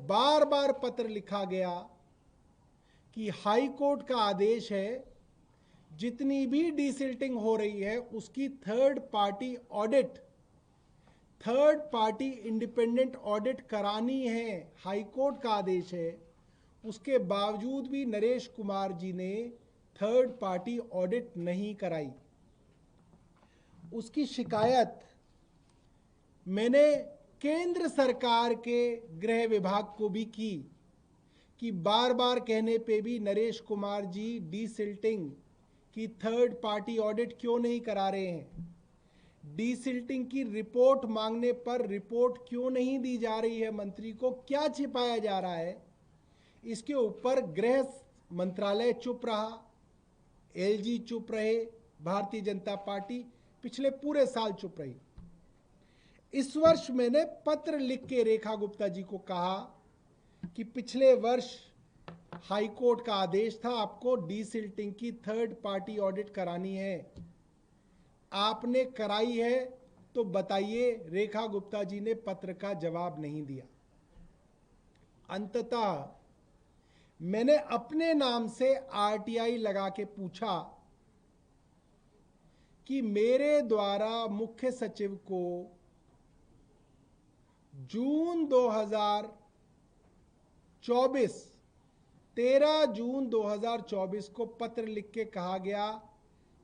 बार बार पत्र लिखा गया कि हाई कोर्ट का आदेश है, जितनी भी डीसिल्टिंग हो रही है उसकी थर्ड पार्टी इंडिपेंडेंट ऑडिट करानी है, हाई कोर्ट का आदेश है। उसके बावजूद भी नरेश कुमार जी ने थर्ड पार्टी ऑडिट नहीं कराई। उसकी शिकायत मैंने केंद्र सरकार के गृह विभाग को भी की कि बार बार कहने पे भी नरेश कुमार जी डीसिल्टिंग की थर्ड पार्टी ऑडिट क्यों नहीं करा रहे हैं, डीसिल्टिंग की रिपोर्ट मांगने पर रिपोर्ट क्यों नहीं दी जा रही है, मंत्री को क्या छिपाया जा रहा है। इसके ऊपर गृह मंत्रालय चुप रहा, एलजी चुप रहे, भारतीय जनता पार्टी पिछले पूरे साल चुप रही। इस वर्ष मैंने पत्र लिख के रेखा गुप्ता जी को कहा कि पिछले वर्ष हाई कोर्ट का आदेश था आपको डीसिल्टिंग की थर्ड पार्टी ऑडिट करानी है, आपने कराई है तो बताइए। रेखा गुप्ता जी ने पत्र का जवाब नहीं दिया। अंततः मैंने अपने नाम से आरटीआई लगा के पूछा कि मेरे द्वारा मुख्य सचिव को जून 2024 13 जून 2024 को पत्र लिख के कहा गया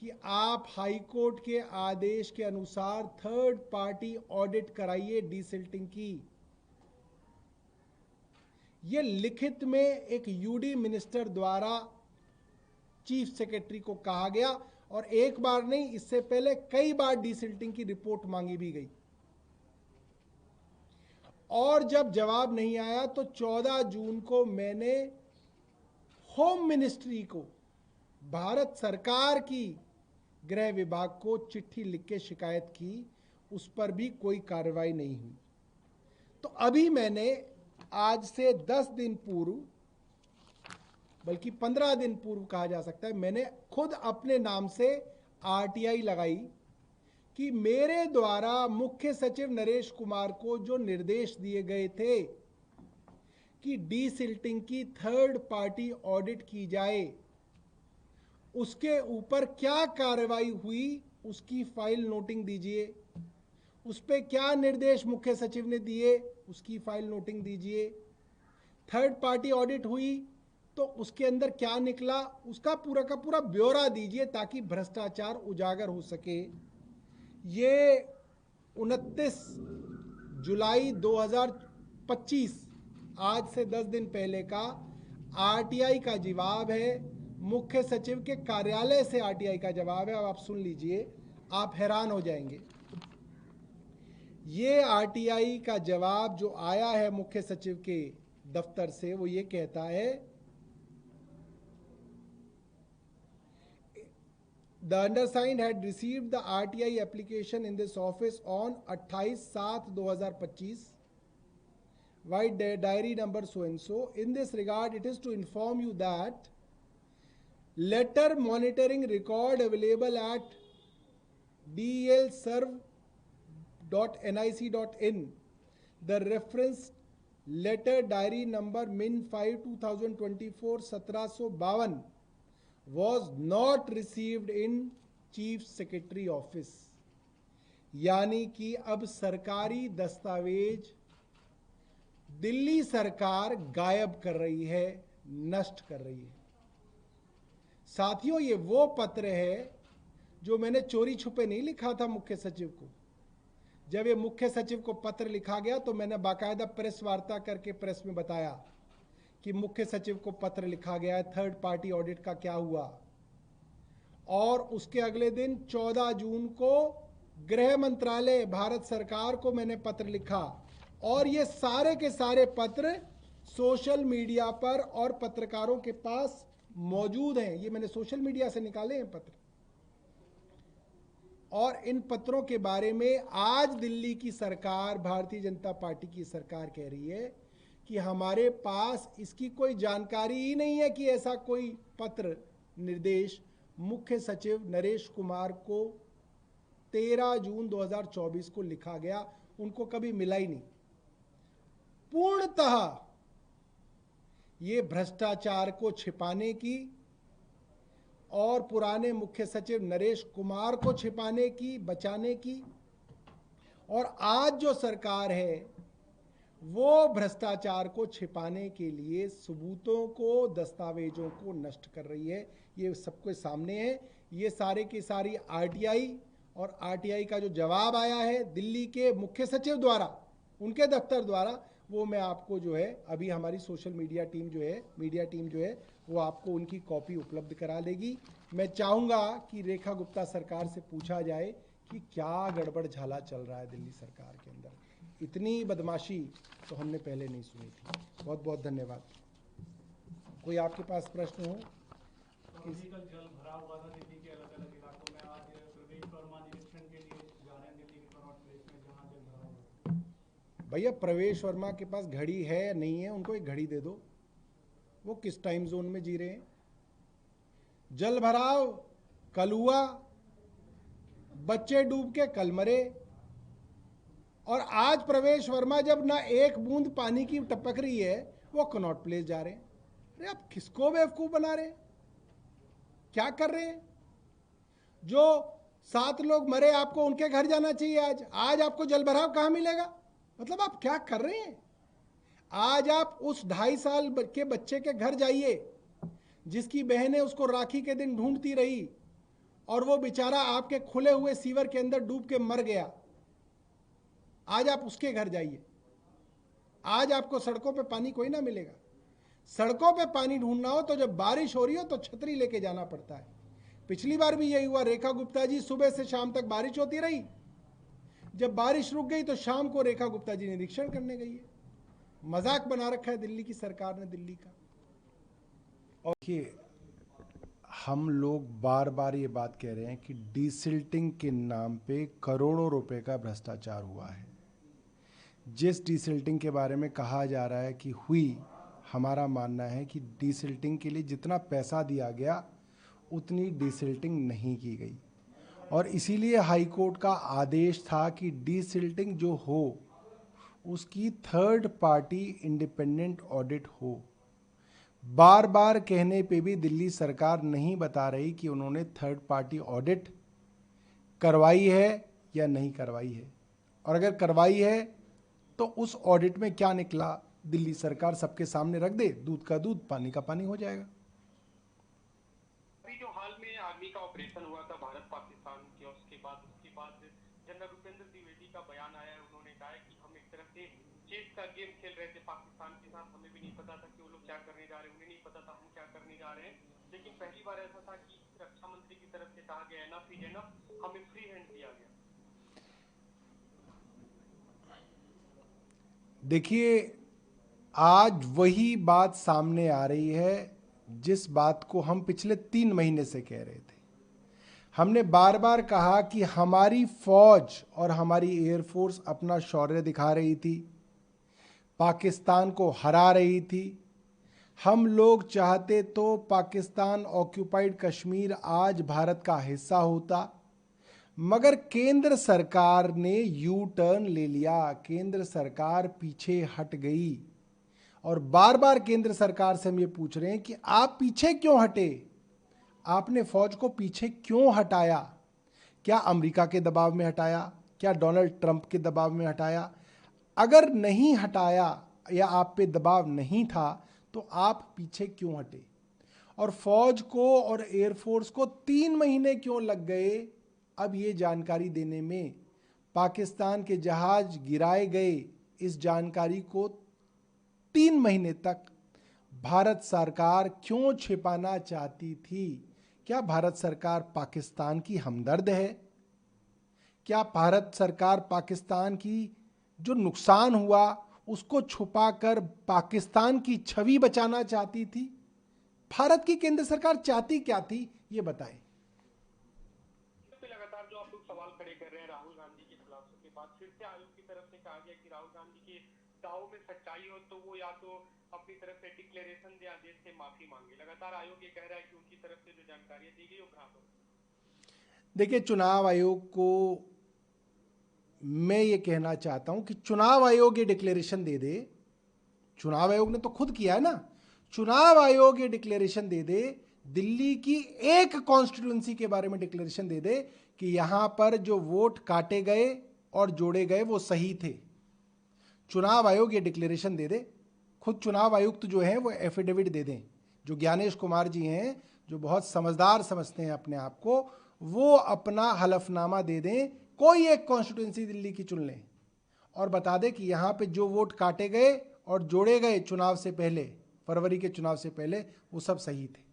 कि आप हाई कोर्ट के आदेश के अनुसार थर्ड पार्टी ऑडिट कराइए डीसिल्टिंग की। यह लिखित में एक यूडी मिनिस्टर द्वारा चीफ सेक्रेटरी को कहा गया और एक बार नहीं, इससे पहले कई बार डीसिल्टिंग की रिपोर्ट मांगी भी गई। और जब जवाब नहीं आया तो 14 जून को मैंने होम मिनिस्ट्री को, भारत सरकार की गृह विभाग को चिट्ठी लिख के शिकायत की, उस पर भी कोई कार्रवाई नहीं हुई। तो अभी मैंने आज से 10 दिन पूर्व, बल्कि 15 दिन पूर्व कहा जा सकता है, मैंने खुद अपने नाम से आरटीआई लगाई कि मेरे द्वारा मुख्य सचिव नरेश कुमार को जो निर्देश दिए गए थे कि डीसिल्टिंग की थर्ड पार्टी ऑडिट की जाए, उसके ऊपर क्या कार्रवाई हुई उसकी फाइल नोटिंग दीजिए, उस पर क्या निर्देश मुख्य सचिव ने दिए उसकी फाइल नोटिंग दीजिए। थर्ड पार्टी ऑडिट हुई तो उसके अंदर क्या निकला उसका पूरा का पूरा ब्यौरा दीजिए ताकि भ्रष्टाचार उजागर हो सके। ये 29 जुलाई 2025, आज से 10 दिन पहले का आरटीआई का जवाब है, मुख्य सचिव के कार्यालय से आरटीआई का जवाब है। अब आप सुन लीजिए, आप हैरान हो जाएंगे। ये आरटीआई का जवाब जो आया है मुख्य सचिव के दफ्तर से, वो ये कहता है, The undersigned had received the RTI application in this office on 28/7/2025 by diary number so and so. In this regard, it is to inform you that letter monitoring record available at delserve.nic.in. The reference letter diary number min 5/2024 1752 was not received in chief secretary office. यानी कि अब सरकारी दस्तावेज दिल्ली सरकार गायब कर रही है, नष्ट कर रही है। साथियों, ये वो पत्र है जो मैंने चोरी छुपे नहीं लिखा था मुख्य सचिव को। जब ये मुख्य सचिव को पत्र लिखा गया तो मैंने बाकायदा प्रेस वार्ता करके प्रेस में बताया कि मुख्य सचिव को पत्र लिखा गया है, थर्ड पार्टी ऑडिट का क्या हुआ। और उसके अगले दिन 14 जून को गृह मंत्रालय भारत सरकार को मैंने पत्र लिखा और ये सारे के सारे पत्र सोशल मीडिया पर और पत्रकारों के पास मौजूद हैं। ये मैंने सोशल मीडिया से निकाले हैं पत्र। और इन पत्रों के बारे में आज दिल्ली की सरकार, भारतीय जनता पार्टी की सरकार कह रही है कि हमारे पास इसकी कोई जानकारी ही नहीं है कि ऐसा कोई पत्र निर्देश मुख्य सचिव नरेश कुमार को 13 जून 2024 को लिखा गया, उनको कभी मिला ही नहीं। पूर्णतः ये भ्रष्टाचार को छिपाने की और पुराने मुख्य सचिव नरेश कुमार को छिपाने की, बचाने की, और आज जो सरकार है वो भ्रष्टाचार को छिपाने के लिए सबूतों को, दस्तावेजों को नष्ट कर रही है। ये सबके सामने है। ये सारे की सारी आरटीआई, और आरटीआई का जो जवाब आया है दिल्ली के मुख्य सचिव द्वारा, उनके दफ्तर द्वारा, वो मैं आपको जो है अभी हमारी सोशल मीडिया टीम जो है वो आपको उनकी कॉपी उपलब्ध करा देगी। मैं चाहूँगा कि रेखा गुप्ता सरकार से पूछा जाए कि क्या गड़बड़ झाला चल रहा है दिल्ली सरकार के अंदर। इतनी बदमाशी तो हमने पहले नहीं सुनी थी। बहुत बहुत धन्यवाद। कोई आपके पास प्रश्न हो? कल जल भरा हुआ था दिल्ली के अलग अलग इलाकों में। आज प्रवेश वर्मा निरीक्षण के लिए जा रहे हैं दिल्ली के कनॉट प्लेस में, जहां जल भरा हुआ है। भैया प्रवेश वर्मा के पास घड़ी है या नहीं है, उनको एक घड़ी दे दो। वो किस टाइम जोन में जी रहे हैं? जल भराव कल हुआ, बच्चे डूब के कल मरे, और आज प्रवेश वर्मा जब ना एक बूंद पानी की टपक रही है वो कनॉट प्लेस जा रहे हैं। अरे आप किसको बेवकूफ बना रहे हैं? क्या कर रहे हैं? जो 7 लोग मरे, आपको उनके घर जाना चाहिए। आज आपको जल भराव कहां मिलेगा? मतलब आप क्या कर रहे हैं? आज आप उस 2.5 साल के बच्चे के घर जाइए जिसकी बहनें उसको राखी के दिन ढूंढती रही, और वो बेचारा आपके खुले हुए सीवर के अंदर डूब के मर गया। आज आप उसके घर जाइए। आज आपको सड़कों पे पानी कोई ना मिलेगा। सड़कों पे पानी ढूंढना हो तो जब बारिश हो रही हो तो छतरी लेके जाना पड़ता है। पिछली बार भी यही हुआ। रेखा गुप्ता जी, सुबह से शाम तक बारिश होती रही। जब बारिश रुक गई तो शाम को रेखा गुप्ता जी निरीक्षण करने गई है। मजाक बना रखा है दिल्ली की सरकार ने, दिल्ली का। और देखिए, हम लोग बार बार ये बात कह रहे हैं कि डीसिल्टिंग के नाम पे करोड़ों रुपए का भ्रष्टाचार हुआ है। जिस डीसिल्टिंग के बारे में कहा जा रहा है कि हुई, हमारा मानना है कि डीसिल्टिंग के लिए जितना पैसा दिया गया उतनी डीसिल्टिंग नहीं की गई, और इसीलिए हाई कोर्ट का आदेश था कि डीसिल्टिंग जो हो उसकी थर्ड पार्टी इंडिपेंडेंट ऑडिट हो। बार बार कहने पे भी दिल्ली सरकार नहीं बता रही कि उन्होंने थर्ड पार्टी ऑडिट करवाई है या नहीं करवाई है, और अगर करवाई है तो उस ऑडिट में क्या निकला दिल्ली सरकार सबके सामने रख दे। दूध का दूध, पानी का पानी हो जाएगा। अभी जो हाल में आर्मी का ऑपरेशन हुआ था भारत पाकिस्तान के, उसके बाद जनरल भूपेंद्र द्विवेदी का बयान आया है। उन्होंने कहा है कि हम एक तरह से चेस का गेम खेल रहे थे पाकिस्तान के साथ। हमें भी नहीं पता था कि वो लोग क्या करने जा रहे हैं, उन्हें नहीं पता था हम क्या करने जा रहे हैं। लेकिन पहली बार ऐसा था कि रक्षा मंत्री की तरफ से कहा गया एनफ इज एनफ, हमें फ्री हैंड दिया गया। देखिए, आज वही बात सामने आ रही है जिस बात को हम पिछले 3 महीने से कह रहे थे। हमने बार बार कहा कि हमारी फौज और हमारी एयरफोर्स अपना शौर्य दिखा रही थी, पाकिस्तान को हरा रही थी। हम लोग चाहते तो पाकिस्तान ऑक्यूपाइड कश्मीर आज भारत का हिस्सा होता, मगर केंद्र सरकार ने यू टर्न ले लिया। केंद्र सरकार पीछे हट गई, और बार बार केंद्र सरकार से हम ये पूछ रहे हैं कि आप पीछे क्यों हटे? आपने फौज को पीछे क्यों हटाया? क्या अमेरिका के दबाव में हटाया? क्या डोनाल्ड ट्रंप के दबाव में हटाया? अगर नहीं हटाया या आप पे दबाव नहीं था तो आप पीछे क्यों हटे? और फौज को और एयरफोर्स को 3 महीने क्यों लग गए अब ये जानकारी देने में? पाकिस्तान के जहाज गिराए गए, इस जानकारी को 3 महीने तक भारत सरकार क्यों छिपाना चाहती थी? क्या भारत सरकार पाकिस्तान की हमदर्द है? क्या भारत सरकार पाकिस्तान की जो नुकसान हुआ उसको छुपाकर पाकिस्तान की छवि बचाना चाहती थी? भारत की केंद्र सरकार चाहती क्या थी, ये बताएं। लगातार जो आप लोग सवाल खड़े कर रहे हैं राहुल गांधी के खुलासों के बाद, फिर से आयोग की तरफ से कहा गया कि राहुल गांधी के दावों में सच्चाई हो तो वो या तो अपनी तरफ से डिक्लेरेशन दे, आदेश से माफी मांगे। लगातार आयोग ये कह रहा है कि उनकी तरफ से जो जानकारी दी गई वो भ्रामक। देखिए, चुनाव आयोग को मैं ये कहना चाहता हूं कि चुनाव आयोग ये डिक्लेरेशन दे दे। चुनाव आयोग ने तो खुद किया है ना। चुनाव आयोग ये डिक्लेरेशन दे दे, दिल्ली की एक कॉन्स्टिट्यूंसी के बारे में डिक्लेरेशन दे दे कि यहां पर जो वोट काटे गए और जोड़े गए वो सही थे। चुनाव आयोग ये डिक्लेरेशन दे दे, खुद चुनाव आयुक्त जो हैं वो एफिडेविट दे दें, जो ज्ञानेश कुमार जी हैं, जो बहुत समझदार समझते हैं अपने आप को, वो अपना हलफनामा दे दें, कोई एक कॉन्स्टिट्यूंसी दिल्ली की चुन लें और बता दें कि यहाँ पे जो वोट काटे गए और जोड़े गए चुनाव से पहले, फरवरी के चुनाव से पहले, वो सब सही थे।